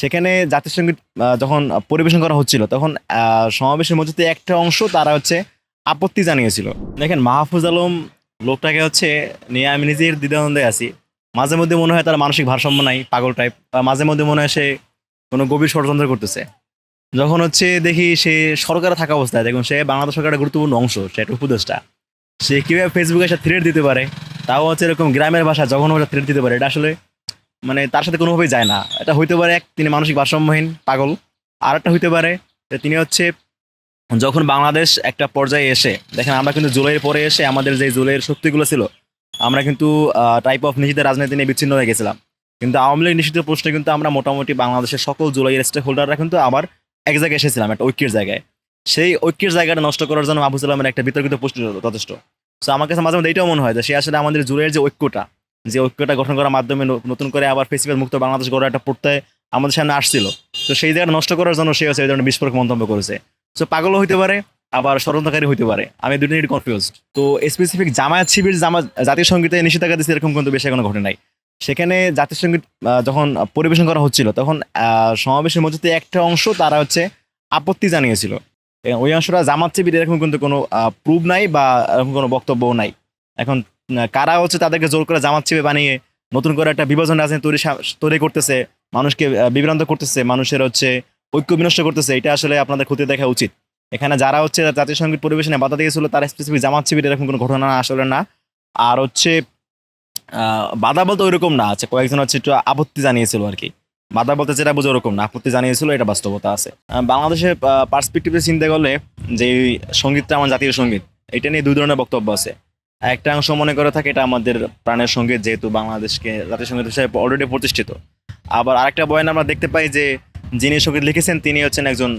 সেখানে জাতীয় সঙ্গীত যখন পরিবেশন করা হচ্ছিল তখন সমাবেশের মধ্যে থেকে একটা অংশ তারা হচ্ছে আপত্তি জানিয়েছিল। দেখেন মাহফুজ আলম লোকটাকে হচ্ছে নিয়ে আমি নিজের দ্বিধাদ্বন্দ্বে আছি। মাঝে মধ্যে মনে হয় তার মানসিক ভারসাম্য নাই, পাগল টাইপ, বা মাঝে মধ্যে মনে হয় সে কোনো গভীর ষড়যন্ত্র করতেছে। যখন হচ্ছে দেখি সে সরকারে থাকা অবস্থায়, দেখুন সে বাংলাদেশ সরকারের গুরুত্বপূর্ণ অংশ, সে একটা উপদেষ্টা, সে কিভাবে ফেসবুকে এসে থ্রেড দিতে পারে, তাও হচ্ছে এরকম গ্রামের ভাষা যখন ওটা থ্রেড দিতে পারে, এটা আসলে মানে তার সাথে কোনোভাবেই যায় না। এটা হইতে পারে এক, তিনি মানসিক ভারসাম্যহীন পাগল। আর একটা হইতে পারে যে তিনি হচ্ছে যখন বাংলাদেশ একটা পর্যায়ে এসে, দেখেন আমরা কিন্তু জুলাইয়ের পরে এসে আমাদের যে জুলাইয়ের শক্তিগুলো ছিল, আমরা কিন্তু টাইপ অফ নিজেদের রাজনীতি নিয়ে বিচ্ছিন্ন হয়ে গেছিলাম। কিন্তু আওয়ামী লীগ নিষিদ্ধ প্রশ্নে কিন্তু আমরা মোটামুটি বাংলাদেশের সকল জুলাইয়ের স্টেক হোল্ডাররা কিন্তু আবার এক জায়গায় এসেছিলাম, একটা ঐক্যের জায়গায়। সেই ঐক্যের জায়গাটা নষ্ট করার জন্য মাহফুজ আলমের একটা বিতর্কিত পোস্ট যথেষ্ট। তো আমার কাছে মাঝে মধ্যে এটাও মনে হয় যে সে আসলে আমাদের জুলাইয়ের যে ঐক্যটা গঠন করার মাধ্যমে নতুন করে আবার ফেসিবাদ মুক্ত বাংলাদেশ গড়ার একটা প্রত্যয় আমাদের সামনে আসছিল, তো সেই জায়গাটা নষ্ট করার জন্য সে হচ্ছে এই ধরনের বিস্ফোরক মন্তব্য করেছে। সো পাগলও হইতে পারে, আবার ষড়যন্ত্রকারী হইতে পারে, আমি দুটো নিয়ে কনফিউজড। তো স্পেসিফিক জামায়াত শিবির জাতীয় সঙ্গীতে নিষেধাজ্ঞা দিচ্ছে এরকম কিন্তু বেশি এখনো ঘটে নাই। সেখানে জাতীয় সঙ্গীত যখন পরিবেশন করা হচ্ছিল তখন সমাবেশের মধ্যে থেকে একটা অংশ তারা হচ্ছে আপত্তি জানিয়েছিল। ওই অংশটা জামাত শিবির এরকম কিন্তু কোনো প্রুভ নাই বা এরকম কোনো বক্তব্যও নাই। এখন কারা হচ্ছে তাদেরকে জোর করে জামাত শিবির বানিয়ে নতুন করে একটা বিভাজন রাজনীতি তৈরি করতেছে, মানুষকে বিভ্রান্ত করতেছে, মানুষের হচ্ছে ঐক্য বিনষ্ট করতেছে, এটা আসলে আপনাদের ক্ষতি দেখা উচিত। এখানে যারা হচ্ছে জাতীয় সঙ্গীত পরিবেশনে বাধা দিয়েছিল তারা স্পেসিফিক জামাত শিবির এরকম কোনো ঘটনা আসলে না। আর হচ্ছে বাধা বলতে ওইরকম না, আছে কয়েকজন হচ্ছে একটু আপত্তি জানিয়েছিল আর কি। বাধা বলতে যেটা বুঝে ওরকম না, আপত্তি জানিয়েছিল, এটা বাস্তবতা আছে। বাংলাদেশের পার্সপেক্টিভে চিন্তা করলে যে সঙ্গীতটা আমার জাতীয় সঙ্গীত, এটা নিয়ে দুই ধরনের বক্তব্য আছে। একটা অংশ মনে করে থাকে এটা আমাদের প্রাণের সঙ্গীত, যেহেতু বাংলাদেশকে জাতীয় সঙ্গীত হিসেবে অলরেডি প্রতিষ্ঠিত। আবার আরেকটা বয়ান আমরা দেখতে পাই যে যিনি সঙ্গীত লিখেছেন তিনি হচ্ছেন একজন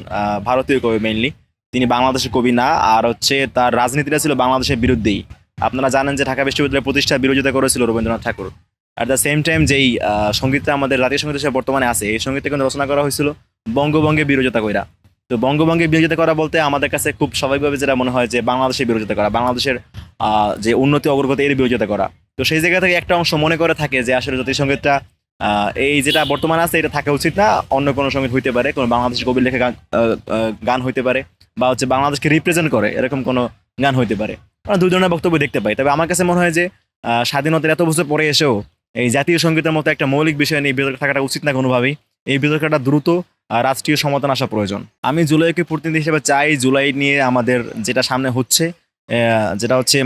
ভারতীয় কবি মেইনলি, তিনি বাংলাদেশের কবি না। আর হচ্ছে তার রাজনীতিটা ছিল বাংলাদেশের বিরুদ্ধেই। আপনারা জানেন যে ঢাকা বিশ্ববিদ্যালয়ের প্রতিষ্ঠার বিরোধিতা করেছিল রবীন্দ্রনাথ ঠাকুর। অ্যাট দ্য সেম টাইম যেই সঙ্গীতটা আমাদের জাতীয় সঙ্গীত হিসেবে বর্তমানে আছে, এই সঙ্গীতটা কিন্তু রচনা করা হয়েছিল বঙ্গভঙ্গের বিরোধিতা কইরা। তো বঙ্গভঙ্গের বিরোধিতা করা বলতে আমাদের কাছে খুব স্বাভাবিকভাবে যেটা মনে হয় যে বাংলাদেশের বিরোধিতা করা, বাংলাদেশের যে উন্নতি অগ্রগতি এর বিরোধিতা করা। তো সেই জায়গা থেকে একটা অংশ মনে করে থাকে যে আসলে জাতীয় সঙ্গীতটা এই যেটা বর্তমানে আছে এটা থাকা উচিত না, অন্য কোনো সঙ্গীত হইতে পারে, কোনো বাংলাদেশের কবির লেখা গান হইতে পারে, বা হচ্ছে বাংলাদেশকে রিপ্রেজেন্ট করে এরকম কোনো গান হইতে পারে। আমরা দুই ধরনের বক্তব্য দেখতে পাই। তবে আমার কাছে মনে হয় যে স্বাধীনতার এত বছর পরে এসেও এই জাতীয় সঙ্গীতের মতো একটা মৌলিক বিষয় নিয়ে বিতর্ক থাকাটা উচিত না কোনোভাবেই। এই বিতর্কটা দ্রুত রাষ্ট্রীয় সমাধান আসা প্রয়োজন। আমি জুলাইকে প্রতিনিধি হিসেবে চাই জুলাই নিয়ে আমাদের যেটা সামনে হচ্ছে, যেটা হচ্ছে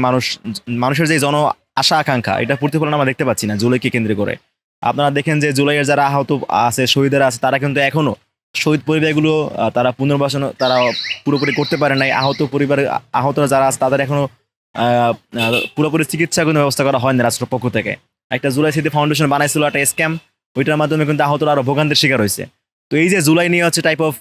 মানুষের যে জন আশা আকাঙ্ক্ষা, এটা প্রতিফলন আমরা দেখতে পাচ্ছি না জুলাইকে কেন্দ্র করে। আপনারা দেখেন যে জুলাইয়ের যারা আহত আছে, শহীদরা আছে, তারা কিন্তু এখনো শহীদ পরিবারগুলো তারা পুনর্বাসন তারা পুরোপুরি করতে পারে নাই। আহতরা যারা আছে তাদের এখনো পুরোপুরি চিকিৎসা কোনো ব্যবস্থা করা হয়নি রাষ্ট্রের পক্ষ থেকে। একটা জুলাই স্মৃতি ফাউন্ডেশন বানাইছিল একটা স্ক্যাম, ওইটার মাধ্যমে কিন্তু আহতরা আরো ভোগান্তির শিকার হয়েছে। তো এই যে জুলাই নিয়ে হচ্ছে টাইপ অফ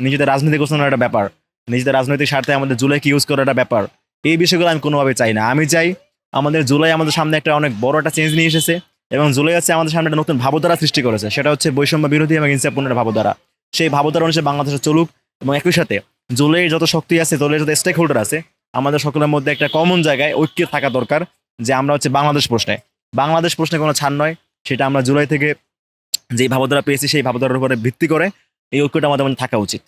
নিজেদের রাজনীতি ঘোষণার একটা ব্যাপার, নিজেদের রাজনৈতিক স্বার্থে আমাদের জুলাইকে ইউজ করার একটা ব্যাপার, এই বিষয়গুলো আমি কোনোভাবে চাই না। আমি চাই আমাদের জুলাই আমাদের সামনে একটা অনেক বড় একটা চেঞ্জ নিয়ে এসেছে, এবং জুলাই হচ্ছে আমাদের সামনে একটা নতুন ভাবধারা সৃষ্টি করেছে, সেটা হচ্ছে বৈষম্য বিরোধী এবং ইনসাফপূর্ণ ভাবধারা। সেই ভাবধারা অনুসারে বাংলাদেশে চলুক, এবং একই সাথে জুলাইয়ের যত শক্তি আছে, জুলাইয়ের যত স্টেক হোল্ডার আছে, আমাদের সকলের মধ্যে একটা কমন জায়গায় ঐক্য থাকা দরকার, যে আমরা হচ্ছে বাংলাদেশ প্রশ্নে কোনো ছাড় নয়। সেটা আমরা জুলাই থেকে যেই ভাবধারা পেয়েছি সেই ভাবধারার উপরে ভিত্তি করে এই ঐক্যটা আমাদের মধ্যে থাকা উচিত।